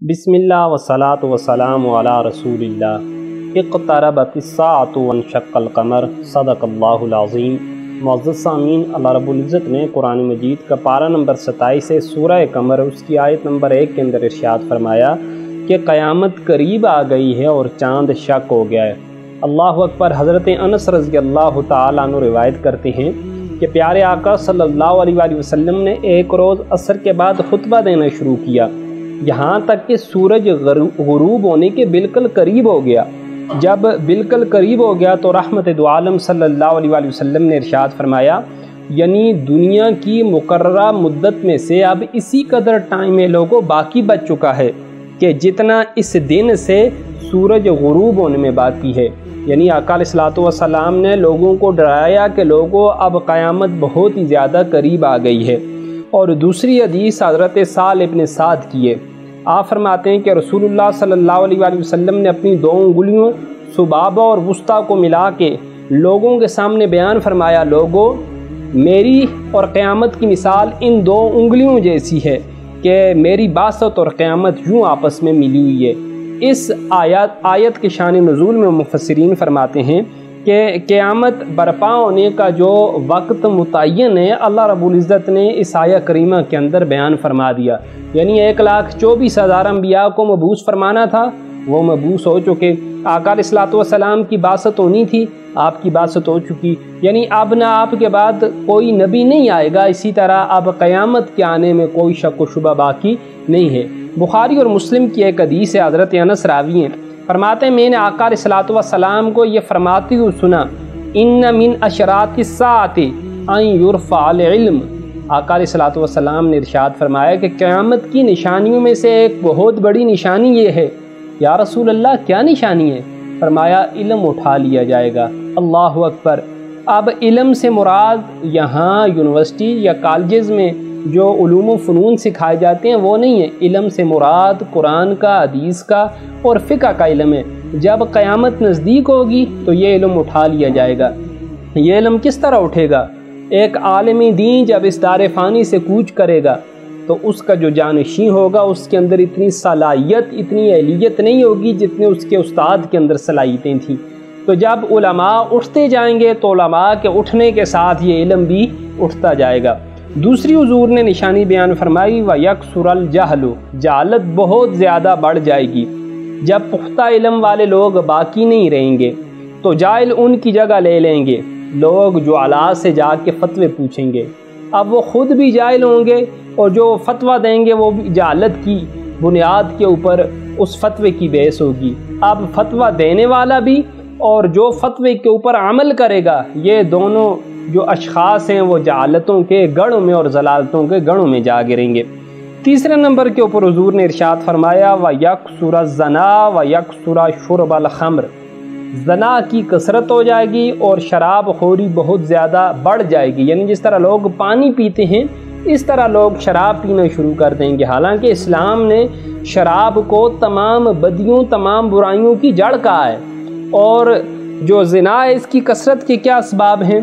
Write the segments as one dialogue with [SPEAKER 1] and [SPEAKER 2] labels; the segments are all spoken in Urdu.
[SPEAKER 1] بسم اللہ والصلاة والسلام علی رسول اللہ۔ اقتربت الساعۃ وانشق القمر، صدق اللہ العظیم۔ معزز سامعین، اللہ رب العزت نے قرآن مجید کا پارہ نمبر 27 سے سورہ قمر اس کی آیت نمبر 1 کے اندر ارشاد فرمایا کہ قیامت قریب آ گئی ہے اور چاند شق ہو گیا ہے۔ اللہ اکبر۔ حضرت انس رضی اللہ تعالیٰ عنہ روایت کرتے ہیں کہ پیارے آقا صلی اللہ علیہ وآلہ وسلم نے ایک روز عصر کے بعد خطبہ دینا شروع کیا، یہاں تک کہ سورج غروب ہونے کے بالکل قریب ہو گیا۔ جب بالکل قریب ہو گیا تو رحمت دو عالم صلی اللہ علیہ وآلہ وسلم نے ارشاد فرمایا، یعنی دنیا کی مقررہ مدت میں سے اب اسی قدر ٹائم لوگوں باقی بچ چکا ہے کہ جتنا اس دن سے سورج غروب ہونے میں باقی ہے۔ یعنی آقا علیہ الصلوۃ والسلام نے لوگوں کو ڈرایا کہ لوگوں اب قیامت بہت ہی زیادہ قریب آ گئی ہے۔ اور دوسری حدیث حضرت سہل ابن سعد کی ہے۔ آپ فرماتے ہیں کہ رسول اللہ صلی اللہ علیہ وآلہ وسلم نے اپنی 2 انگلیوں سبابہ اور وسطیٰ کو ملا کے لوگوں کے سامنے بیان فرمایا، لوگوں میری اور قیامت کی مثال ان 2 انگلیوں جیسی ہے کہ میری باسط اور قیامت یوں آپس میں ملی ہوئی ہے۔ اس آیت کے شان نزول میں مفسرین فرماتے ہیں کہ قیامت برپا ہونے کا جو وقت متعین ہے اللہ رب العزت نے اس آیہ کریمہ کے اندر بیان فرما دیا۔ یعنی 1,24,000 انبیاء کو مبعوث فرمانا تھا، وہ مبعوث ہو چکے۔ آقا علیہ الصلوۃ والسلام کی بعثت ہونی تھی، آپ کی بعثت ہو چکی۔ یعنی اب نہ آپ کے بعد کوئی نبی نہیں آئے گا، اسی طرح اب قیامت کے آنے میں کوئی شک و شبہ باقی نہیں ہے۔ بخاری اور مسلم کی ایک حدیث ہے، حضرت انس راوی ہیں، فرماتے ہیں میں نے آقا علیہ الصلوۃ والسلام کو یہ فرماتے ہوئے سنا، ان من اشراط الساعۃ ان یرفع العلم۔ آقا علیہ الصلوۃ والسلام نے ارشاد فرمایا کہ قیامت کی نشانیوں میں سے ایک بہت بڑی نشانی یہ ہے۔ یا رسول اللہ کیا نشانی ہے؟ فرمایا علم اٹھا لیا جائے گا۔ اللہ اکبر۔ اب علم سے مراد یہاں یونیورسٹی یا کالجز میں جو علوم و فنون سکھائے جاتے ہیں وہ نہیں ہے، علم سے مراد قرآن کا، حدیث کا اور فقہ کا علم ہے۔ جب قیامت نزدیک ہوگی تو یہ علم اٹھا لیا جائے گا۔ یہ علم کس طرح اٹھے گا؟ ایک عالم دین جب اس دار فانی سے کوچ کرے گا تو اس کا جو جانشین ہوگا اس کے اندر اتنی صلاحیت، اتنی اہلیت نہیں ہوگی جتنے اس کے استاد کے اندر صلاحیتیں تھیں۔ تو جب علماء اٹھتے جائیں گے تو علماء کے اٹھنے کے ساتھ یہ علم بھی اٹھتا جائے گا۔ دوسری حضور نے نشانی بیان فرمائی، وَيَكْثُرَ الْجَهْلُ، جہالت بہت زیادہ بڑھ جائے گی۔ جب پختہ علم والے لوگ باقی نہیں رہیں گے تو جاہل ان کی جگہ لے لیں گے۔ لوگ جو جہالات سے جا کے فتوے پوچھیں گے، اب وہ خود بھی جاہل ہوں گے اور جو فتویٰ دیں گے وہ بھی جہالت کی بنیاد کے اوپر اس فتوے کی بحث ہوگی۔ اب فتویٰ دینے والا بھی اور جو فتوے کے اوپر عمل کرے گا، یہ دونوں جو اشخاص ہیں وہ جہالتوں کے گڑھوں میں اور ضلالتوں کے گڑھوں میں جا گریں گے۔ تیسرے نمبر کے اوپر حضور نے ارشاد فرمایا، وَيَكْثُرَ الزَّنَا وَيَكْثُرَ شُرْبَ الْخَمْرِ، زنا کی کثرت ہو جائے گی اور شراب خوری بہت زیادہ بڑھ جائے گی۔ یعنی جس طرح لوگ پانی پیتے ہیں اس طرح لوگ شراب پینا شروع کر دیں گے۔ حالانکہ اسلام نے شراب کو تمام بدیوں، تمام برائیوں کی جڑ کہا ہے۔ اور جو زنا ہے اس کی کثرت کے کیا اسباب ہیں؟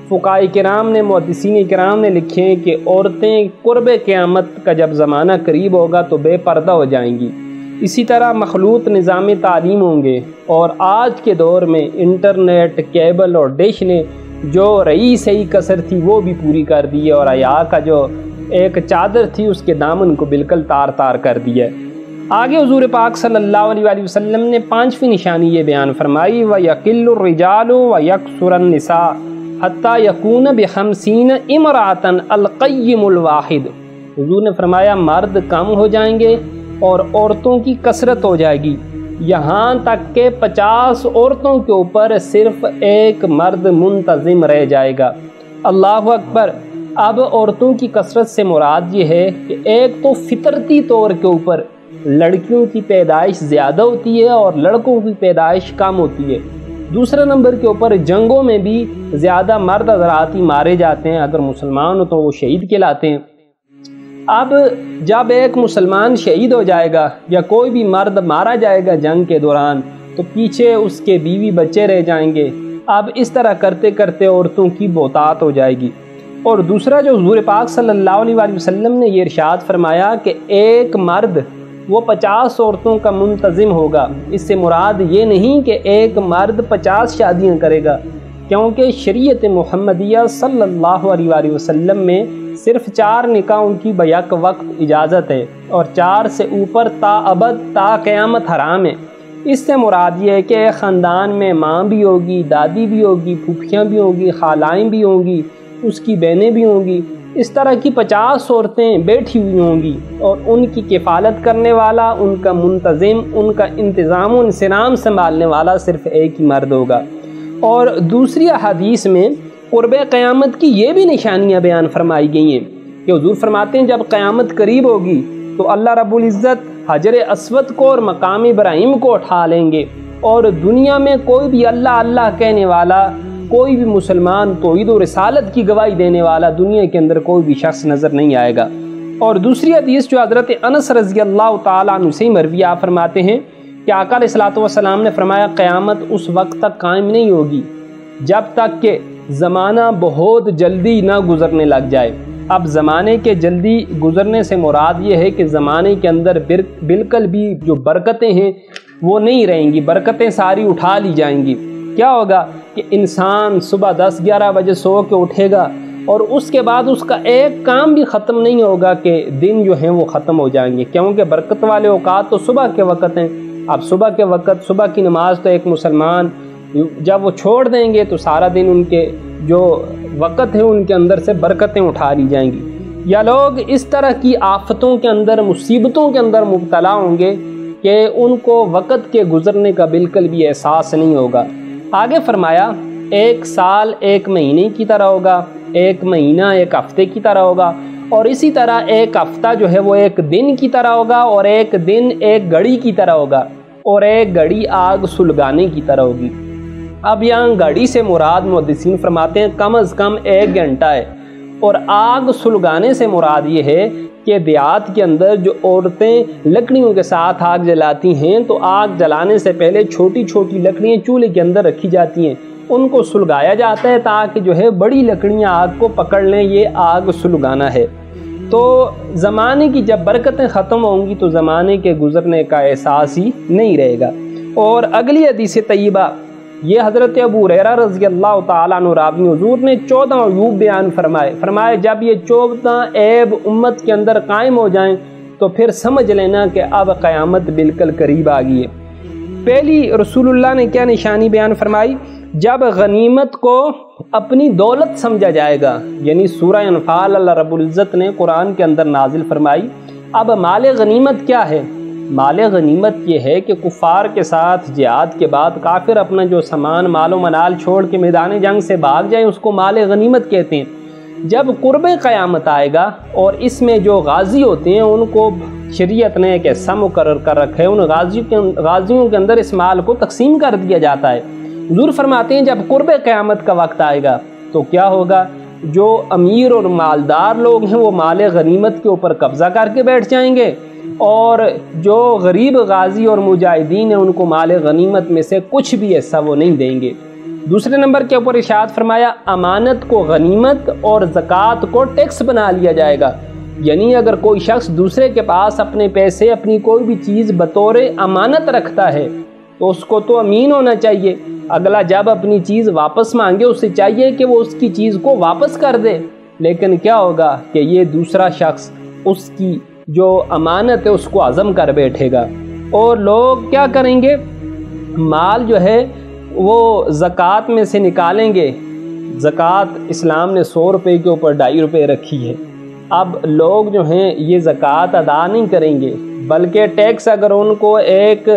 [SPEAKER 1] فقہاء کرام نے، محدثین کرام نے لکھے ہیں کہ عورتیں قرب قیامت کا جب زمانہ قریب ہوگا تو بے پردہ ہو جائیں گی۔ اسی طرح مخلوط نظام تعلیم ہوں گے، اور آج کے دور میں انٹرنیٹ، کیبل اور ڈش نے جو رہی صحیح کثر تھی وہ بھی پوری کر دی ہے، اور حیا کا جو ایک چادر تھی اس کے دامن کو بالکل تار تار کر دیا ہے۔ آگے حضور پاک صلی اللہ علیہ وآلہ وسلم نے 5ویں نشانی یہ بیان فرمائی، وَيَقِلُّ الرِّجَالُ وَيَكْثُرَ النِّسَاءُ حَتَّى يَكُونَ ب50 امرأة القیم الواحد۔ حضور نے فرمایا مرد کم ہو جائیں گے اور عورتوں کی کثرت ہو جائے گی، یہاں تک کہ 50 عورتوں کے اوپر صرف ایک مرد منتظم رہ جائے گا۔ اللہ اکبر۔ اب عورتوں کی کثرت سے مراد یہ ہے کہ ایک تو فطرتی طور کے اوپر لڑکیوں کی پیدائش زیادہ ہوتی ہے اور لڑکوں کی پیدائش کم ہوتی ہے۔ دوسرے نمبر کے اوپر جنگوں میں بھی زیادہ مرد حضرات ہی مارے جاتے ہیں، اگر مسلمان ہو تو وہ شہید کہلاتے ہیں۔ اب جب ایک مسلمان شہید ہو جائے گا یا کوئی بھی مرد مارا جائے گا جنگ کے دوران تو پیچھے اس کے بیوی بچے رہ جائیں گے۔ اب اس طرح کرتے کرتے عورتوں کی بہتات ہو جائے گی۔ اور دوسرا جو حضور پاک صلی اللہ علیہ وآلہ وسلم نے یہ ارشاد فرمایا کہ ایک مرد وہ 50 عورتوں کا منتظم ہوگا۔ اس سے مراد یہ نہیں کہ ایک مرد 50 شادیاں کرے گا، کیونکہ شریعت محمدیہ صلی اللہ علیہ وآلہ وسلم میں صرف 4 نکاح ان کی بیک وقت اجازت ہے، اور 4 سے اوپر تا ابد تا قیامت حرام ہے۔ اس سے مراد یہ ہے کہ ایک خاندان میں ماں بھی ہوگی، دادی بھی ہوگی، پھوپھیاں بھی ہوں گی، خالائیں بھی ہوں گی، اس کی بہنیں بھی ہوں گی، اس طرح کی 50 عورتیں بیٹھی ہوئی ہوں گی، اور ان کی کفالت کرنے والا، ان کا منتظم، ان کا انتظام و انصرام سنبھالنے والا صرف ایک ہی مرد ہوگا۔ اور دوسری حدیث میں قرب قیامت کی یہ بھی نشانیاں بیان فرمائی گئی ہیں کہ حضور فرماتے ہیں جب قیامت قریب ہوگی تو اللہ رب العزت حجر اسود کو اور مقام ابراہیم کو اٹھا لیں گے، اور دنیا میں کوئی بھی اللہ اللہ کہنے والا، کوئی بھی مسلمان توحید و رسالت کی گواہی دینے والا دنیا کے اندر کوئی بھی شخص نظر نہیں آئے گا۔ اور دوسری حدیث جو حضرت انس رضی اللہ تعالیٰ عنہ سے مروی آپ فرماتے ہیں کہ آقا علیہ الصلوۃ والسلام نے فرمایا قیامت اس وقت تک قائم نہیں ہوگی جب تک کہ زمانہ بہت جلدی نہ گزرنے لگ جائے۔ اب زمانے کے جلدی گزرنے سے مراد یہ ہے کہ زمانے کے اندر بالکل بھی جو برکتیں ہیں وہ نہیں رہیں گی، برکتیں ساری اٹھا لی جائیں گی۔ کیا ہوگا کہ انسان صبح 10-11 بجے سو کے اٹھے گا، اور اس کے بعد اس کا ایک کام بھی ختم نہیں ہوگا کہ دن جو ہیں وہ ختم ہو جائیں گے، کیونکہ برکت والے اوقات تو صبح کے وقت ہیں۔ اب صبح کے وقت، صبح کی نماز تو ایک مسلمان جب وہ چھوڑ دیں گے تو سارا دن ان کے جو وقت ہے ان کے اندر سے برکتیں اٹھا لی جائیں گی۔ یا لوگ اس طرح کی آفتوں کے اندر، مصیبتوں کے اندر مبتلا ہوں گے کہ ان کو وقت کے گزرنے کا بالکل بھی احساس نہیں ہوگا۔ آگے فرمایا 1 سال 1 مہینے کی طرح ہوگا، 1 مہینہ 1 ہفتے کی طرح ہوگا، اور اسی طرح 1 ہفتہ جو ہے وہ 1 دن کی طرح ہوگا، اور 1 دن 1 گھڑی کی طرح ہوگا، اور 1 گھڑی آگ سلگانے کی طرح ہوگی۔ اب یہاں گھڑی سے مراد محدثین فرماتے ہیں کم از کم 1 گھنٹہ ہے، اور آگ سلگانے سے مراد یہ ہے کہ دیہات کے اندر جو عورتیں لکڑیوں کے ساتھ آگ جلاتی ہیں تو آگ جلانے سے پہلے چھوٹی چھوٹی لکڑیاں چولہے کے اندر رکھی جاتی ہیں، ان کو سلگایا جاتا ہے تاکہ جو ہے بڑی لکڑیاں آگ کو پکڑ لیں، یہ آگ سلگانا ہے۔ تو زمانے کی جب برکتیں ختم ہوں گی تو زمانے کے گزرنے کا احساس ہی نہیں رہے گا۔ اور اگلی حدیث طیبہ یہ حضرت ابو ہریرہ رضی اللہ تعالیٰ عنہ راوی، حضور نے 14 عیوب بیان فرمائے جب یہ 14 عیب امت کے اندر قائم ہو جائیں تو پھر سمجھ لینا کہ اب قیامت بالکل قریب آ گئی ہے۔ پہلی رسول اللہ نے کیا نشانی بیان فرمائی؟ جب غنیمت کو اپنی دولت سمجھا جائے گا، یعنی سورہ انفال اللہ رب العزت نے قرآن کے اندر نازل فرمائی۔ اب مال غنیمت کیا ہے؟ مال غنیمت یہ ہے کہ کفار کے ساتھ جہاد کے بعد کافر اپنا جو سامان مال و منال چھوڑ کے میدان جنگ سے بھاگ جائیں اس کو مال غنیمت کہتے ہیں۔ جب قرب قیامت آئے گا اور اس میں جو غازی ہوتے ہیں ان کو شریعت نے ایک حصہ مقرر کر رکھا ہے، ان غازیوں کے اندر اس مال کو تقسیم کر دیا جاتا ہے۔ حضور فرماتے ہیں جب قرب قیامت کا وقت آئے گا تو کیا ہوگا؟ جو امیر اور مالدار لوگ ہیں وہ مال غنیمت کے اوپر قبضہ کر کے بیٹھ جائیں گے، اور جو غریب غازی اور مجاہدین ہیں ان کو مال غنیمت میں سے کچھ بھی ایسا وہ نہیں دیں گے۔ دوسرے نمبر کے اوپر ارشاد فرمایا امانت کو غنیمت اور زکوٰۃ کو ٹیکس بنا لیا جائے گا، یعنی اگر کوئی شخص دوسرے کے پاس اپنے پیسے، اپنی کوئی بھی چیز بطور امانت رکھتا ہے تو اس کو تو امین ہونا چاہیے، اگلا جب اپنی چیز واپس مانگے اسے چاہیے کہ وہ اس کی چیز کو واپس کر دے، لیکن کیا ہوگا کہ یہ دوسرا شخص اس کی جو امانت ہے اس کو عزم کر بیٹھے گا، اور لوگ کیا کریں گے؟ مال جو ہے وہ زکوٰۃ میں سے نکالیں گے۔ زکوٰۃ اسلام نے 100 روپے کے اوپر 2.5 روپے رکھی ہے۔ اب لوگ جو ہیں یہ زکوٰۃ ادا نہیں کریں گے، بلکہ ٹیکس اگر ان کو ایک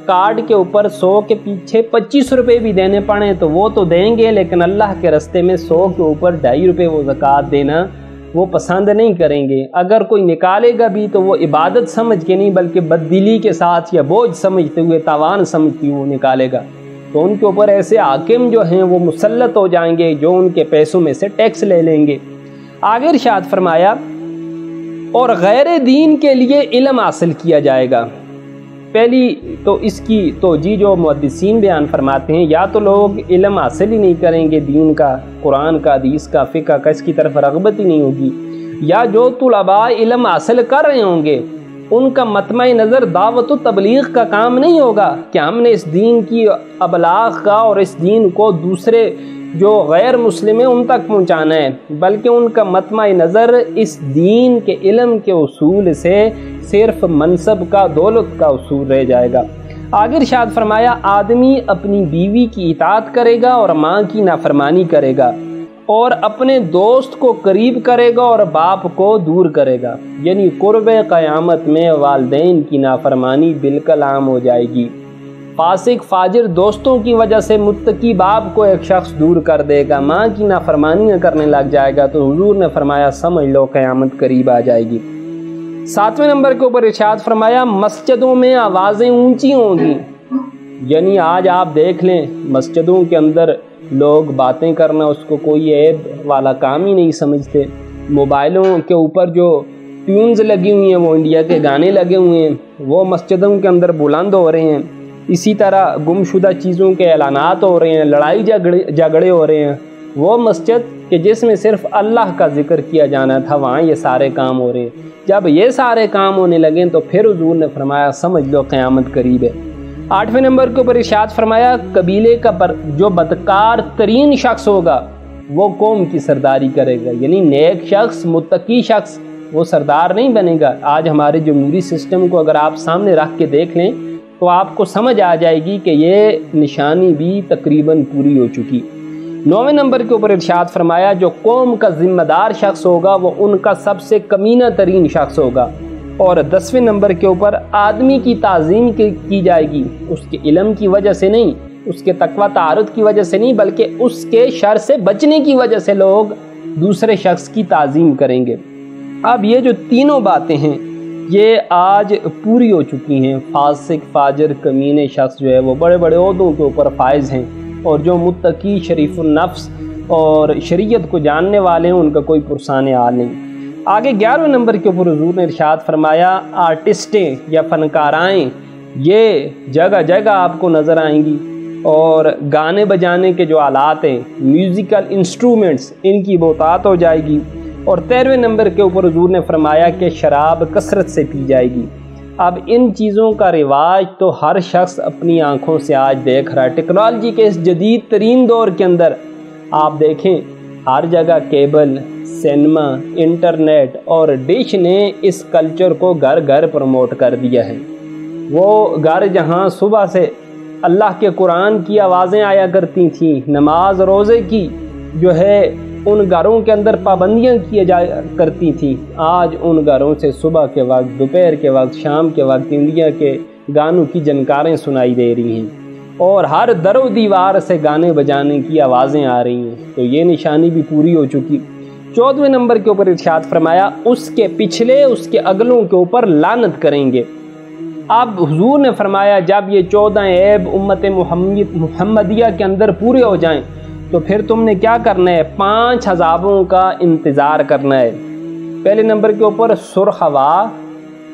[SPEAKER 1] کارڈ کے اوپر 100 کے پیچھے 25 روپے بھی دینے پڑیں تو وہ تو دیں گے، لیکن اللہ کے راستے میں 100 کے اوپر 2.5 روپے وہ زکوٰۃ دینا وہ پسند نہیں کریں گے۔ اگر کوئی نکالے گا بھی تو وہ عبادت سمجھ کے نہیں بلکہ بددلی کے ساتھ یا بوجھ سمجھتے ہوئے، تاوان سمجھتے ہوئے وہ نکالے گا، تو ان کے اوپر ایسے حاکم جو ہیں وہ مسلط ہو جائیں گے جو ان کے پیسوں میں سے ٹیکس لے لیں گے۔ آگے ارشاد فرمایا اور غیر دین کے لیے علم حاصل کیا جائے گا۔ پہلی تو اس کی توجیہ جو محدثین بیان فرماتے ہیں، یا تو لوگ علم حاصل ہی نہیں کریں گے دین کا، قرآن کا، حدیث کا، فقہ کا، اس کی طرف رغبت ہی نہیں ہوگی، یا جو طلباء علم حاصل کر رہے ہوں گے ان کا مطمع نظر دعوت و تبلیغ کا کام نہیں ہوگا کہ ہم نے اس دین کی ابلاغ کا اور اس دین کو دوسرے جو غیر مسلم ہیں ان تک پہنچانا ہے، بلکہ ان کا مطمع نظر اس دین کے علم کے اصول سے صرف منصب کا، دولت کا اصول رہ جائے گا۔ آگے ارشاد فرمایا آدمی اپنی بیوی کی اطاعت کرے گا اور ماں کی نافرمانی کرے گا، اور اپنے دوست کو قریب کرے گا اور باپ کو دور کرے گا، یعنی قرب قیامت میں والدین کی نافرمانی بالکل عام ہو جائے گی۔ فاسق فاجر دوستوں کی وجہ سے متقی باپ کو ایک شخص دور کر دے گا، ماں کی نافرمانیاں کرنے لگ جائے گا، تو حضور نے فرمایا سمجھ لو قیامت قریب آ جائے گی۔ 7ویں نمبر کے اوپر ارشاد فرمایا مسجدوں میں آوازیں اونچی ہوں گی، یعنی آج آپ دیکھ لیں مسجدوں کے اندر لوگ باتیں کرنا اس کو کوئی عیب والا کام ہی نہیں سمجھتے، موبائلوں کے اوپر جو ٹیونز لگی ہوئی ہیں وہ انڈیا کے گانے لگے ہوئے ہیں، وہ مسجدوں کے اندر بلند ہو رہے ہیں۔ اسی طرح گم شدہ چیزوں کے اعلانات ہو رہے ہیں، لڑائی جھگڑے ہو رہے ہیں، وہ مسجد کہ جس میں صرف اللہ کا ذکر کیا جانا تھا وہاں یہ سارے کام ہو رہے ہیں۔ جب یہ سارے کام ہونے لگیں تو پھر حضور نے فرمایا سمجھ لو قیامت قریب ہے۔ 8ویں نمبر کے اوپر ارشاد فرمایا قبیلے کا جو بدکار ترین شخص ہوگا وہ قوم کی سرداری کرے گا، یعنی نیک شخص متقی شخص وہ سردار نہیں بنے گا۔ آج ہمارے جمہوری سسٹم کو اگر آپ سامنے رکھ کے دیکھ لیں تو آپ کو سمجھ آ جائے گی کہ یہ نشانی بھی تقریباً پوری ہو چکی۔ 9ویں نمبر کے اوپر ارشاد فرمایا جو قوم کا ذمہ دار شخص ہوگا وہ ان کا سب سے کمینہ ترین شخص ہوگا۔ اور 10ویں نمبر کے اوپر آدمی کی تعظیم کی جائے گی، اس کے علم کی وجہ سے نہیں، اس کے تقویٰ تعارف کی وجہ سے نہیں، بلکہ اس کے شر سے بچنے کی وجہ سے لوگ دوسرے شخص کی تعظیم کریں گے۔ اب یہ جو تینوں باتیں ہیں یہ آج پوری ہو چکی ہیں۔ فاسق فاجر کمینے شخص جو ہے وہ بڑے بڑے عہدوں کے اوپر فائز ہیں، اور جو متقی شریف النفس اور شریعت کو جاننے والے ہیں ان کا کوئی پرسان حال نہیں۔ آگے 11ویں نمبر کے اوپر حضور نے ارشاد فرمایا آرٹسٹیں یا فنکارائیں یہ جگہ جگہ آپ کو نظر آئیں گی، اور گانے بجانے کے جو آلات ہیں میوزیکل انسٹرومنٹس ان کی بہتات ہو جائے گی۔ اور 13ویں نمبر کے اوپر حضور نے فرمایا کہ شراب کثرت سے پی جائے گی۔ اب ان چیزوں کا رواج تو ہر شخص اپنی آنکھوں سے آج دیکھ رہا ہے۔ ٹیکنالوجی کے اس جدید ترین دور کے اندر آپ دیکھیں ہر جگہ کیبل، سینما، انٹرنیٹ اور ڈش نے اس کلچر کو گھر گھر پروموٹ کر دیا ہے۔ وہ گھر جہاں صبح سے اللہ کے قرآن کی آوازیں آیا کرتی تھیں، نماز روزے کی جو ہے ان گھروں کے اندر پابندیاں کی جایا کرتی تھیں، آج ان گھروں سے صبح کے وقت، دوپہر کے وقت، شام کے وقت انڈیا کے گانوں کی جھنکاریں سنائی دے رہی ہیں، اور ہر در و دیوار سے گانے بجانے کی آوازیں آ رہی ہیں۔ تو یہ نشانی بھی پوری ہو چکی۔ 14ویں نمبر کے اوپر ارشاد فرمایا اس کے پچھلے اس کے اگلوں کے اوپر لعنت کریں گے۔ اب حضور نے فرمایا جب یہ 14 عیب امت محمدیہ کے اندر پورے ہو جائیں تو پھر تم نے کیا کرنا ہے؟ 5 عذابوں کا انتظار کرنا ہے۔ پہلے نمبر کے اوپر سرخ ہوا،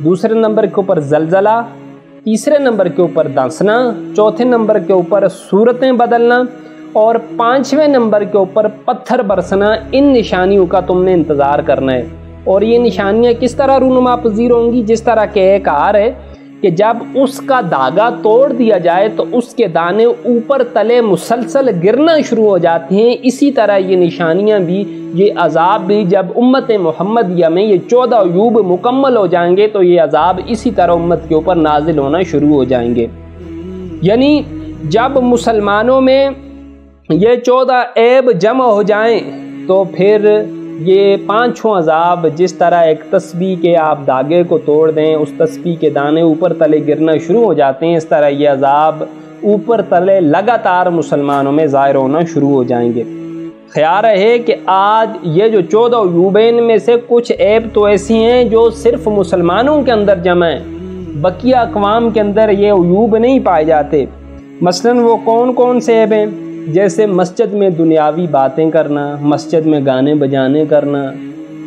[SPEAKER 1] دوسرے نمبر کے اوپر زلزلہ، تیسرے نمبر کے اوپر دھنسنا، چوتھے نمبر کے اوپر صورتیں بدلنا، اور 5ویں نمبر کے اوپر پتھر برسنا۔ ان نشانیوں کا تم نے انتظار کرنا ہے۔ اور یہ نشانیاں کس طرح رونما پذیر ہوں گی؟ جس طرح کہ ایک آر ہے کہ جب اس کا دھاگا توڑ دیا جائے تو اس کے دانے اوپر تلے مسلسل گرنا شروع ہو جاتے ہیں، اسی طرح یہ نشانیاں بھی، یہ عذاب بھی جب امت محمدیہ میں یہ 14 عیوب مکمل ہو جائیں گے تو یہ عذاب اسی طرح امت کے اوپر نازل ہونا شروع ہو جائیں گے۔ یعنی جب مسلمانوں میں یہ 14 عیب جمع ہو جائیں تو پھر یہ 5 عذاب، جس طرح ایک تسبیح کے آپ دھاگے کو توڑ دیں اس تسبیح کے دانے اوپر تلے گرنا شروع ہو جاتے ہیں، اس طرح یہ عذاب اوپر تلے لگاتار مسلمانوں میں ظاہر ہونا شروع ہو جائیں گے۔ خیال رہے کہ آج یہ جو 14 عیوبین میں سے کچھ عیب تو ایسی ہیں جو صرف مسلمانوں کے اندر جمع ہیں، بقیہ اقوام کے اندر یہ عیوب نہیں پائے جاتے۔ مثلاً وہ کون کون سے عیب ہیں؟ جیسے مسجد میں دنیاوی باتیں کرنا، مسجد میں گانے بجانے کرنا،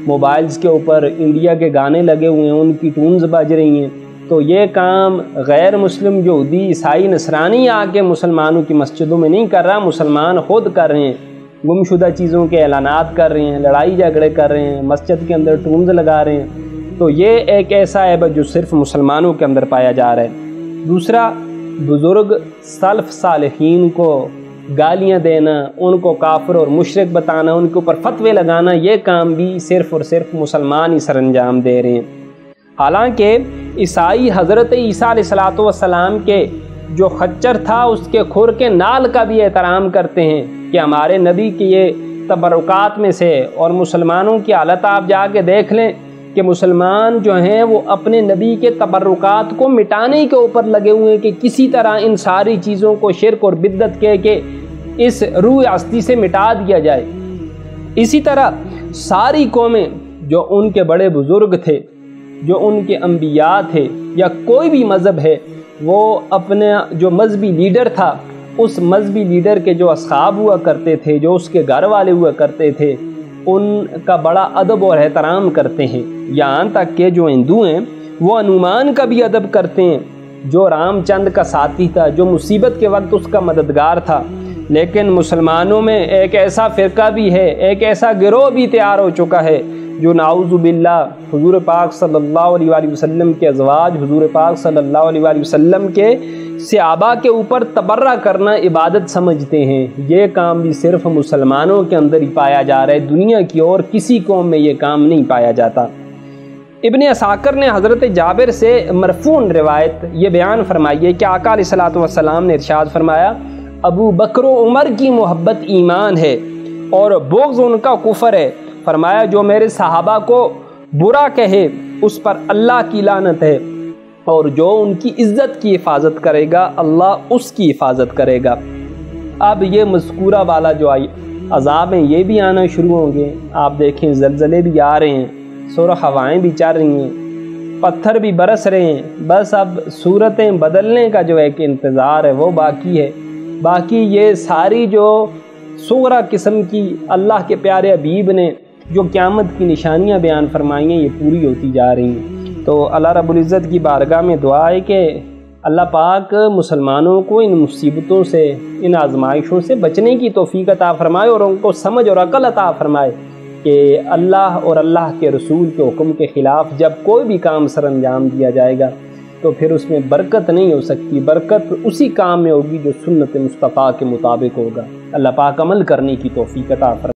[SPEAKER 1] موبائلز کے اوپر انڈیا کے گانے لگے ہوئے ہیں ان کی ٹونز بج رہی ہیں، تو یہ کام غیر مسلم یہودی عیسائی نصرانی آ کے مسلمانوں کی مسجدوں میں نہیں کر رہا، مسلمان خود کر رہے ہیں، گم شدہ چیزوں کے اعلانات کر رہے ہیں، لڑائی جھگڑے کر رہے ہیں، مسجد کے اندر ٹونز لگا رہے ہیں۔ تو یہ ایک ایسا عیب ہے جو صرف مسلمانوں کے اندر پایا جا رہا ہے۔ دوسرا، بزرگ سلف صالحین کو گالیاں دینا، ان کو کافر اور مشرک بتانا، ان کے اوپر فتوے لگانا، یہ کام بھی صرف اور صرف مسلمان ہی سر انجام دے رہے ہیں۔ حالانکہ عیسائی حضرت عیسیٰ علیہ السلام کے جو خچر تھا اس کے کھر کے نال کا بھی احترام کرتے ہیں کہ ہمارے نبی کے یہ تبرکات میں سے، اور مسلمانوں کی حالت آپ جا کے دیکھ لیں کہ مسلمان جو ہیں وہ اپنے نبی کے تبرکات کو مٹانے کے اوپر لگے ہوئے ہیں کہ کسی طرح ان ساری چیزوں کو شرک اور بدعت کہہ کے اس روح ہستی سے مٹا دیا جائے۔ اسی طرح ساری قومیں جو ان کے بڑے بزرگ تھے، جو ان کے انبیاء تھے، یا کوئی بھی مذہب ہے، وہ اپنے جو مذہبی لیڈر تھا، اس مذہبی لیڈر کے جو اصحاب ہوا کرتے تھے، جو اس کے گھر والے ہوا کرتے تھے، ان کا بڑا ادب اور احترام کرتے ہیں۔ یہاں تک کہ جو ہندو ہیں وہ ہنومان کا بھی ادب کرتے ہیں، جو رام چند کا ساتھی تھا، جو مصیبت کے وقت اس کا مددگار تھا۔ لیکن مسلمانوں میں ایک ایسا فرقہ بھی ہے، ایک ایسا گروہ بھی تیار ہو چکا ہے جو نعوذ باللہ حضور پاک صلی اللہ علیہ وآلہ وسلم کے ازواج، حضور پاک صلی اللہ علیہ وآلہ وسلم کے صحابہ کے اوپر تبرہ کرنا عبادت سمجھتے ہیں۔ یہ کام بھی صرف مسلمانوں کے اندر ہی پایا جا رہا ہے، دنیا کی اور کسی قوم میں یہ کام نہیں پایا جاتا۔ ابن عساکر نے حضرت جابر سے مرفوع روایت یہ بیان فرمائی ہے کہ آقا علیہ الصلوۃ والسلام نے ارشاد فرمایا، ابو بکر و عمر کی محبت ایمان ہے اور بغض ان کا کفر ہے۔ فرمایا جو میرے صحابہ کو برا کہے اس پر اللہ کی لعنت ہے، اور جو ان کی عزت کی حفاظت کرے گا اللہ اس کی حفاظت کرے گا۔ اب یہ مذکورہ والا جو عذاب ہیں یہ بھی آنا شروع ہوں گے۔ آپ دیکھیں زلزلے بھی آ رہے ہیں، سرخ ہوائیں بھی چل رہی ہیں، پتھر بھی برس رہے ہیں، بس اب صورتیں بدلنے کا جو ایک انتظار ہے وہ باقی ہے۔ باقی یہ ساری جو صغرا قسم کی اللہ کے پیارے حبیب نے جو قیامت کی نشانیاں بیان فرمائی ہیں یہ پوری ہوتی جا رہی ہیں۔ تو اللہ رب العزت کی بارگاہ میں دعا ہے کہ اللہ پاک مسلمانوں کو ان مصیبتوں سے، ان آزمائشوں سے بچنے کی توفیق عطا فرمائے، اور ان کو سمجھ اور عقل عطا فرمائے کہ اللہ اور اللہ کے رسول کے حکم کے خلاف جب کوئی بھی کام سر انجام دیا جائے گا تو پھر اس میں برکت نہیں ہو سکتی، برکت اسی کام میں ہوگی جو سنت مصطفیٰ کے مطابق ہوگا۔ اللہ پاک عمل کرنے کی توفیق عطا فرمائے۔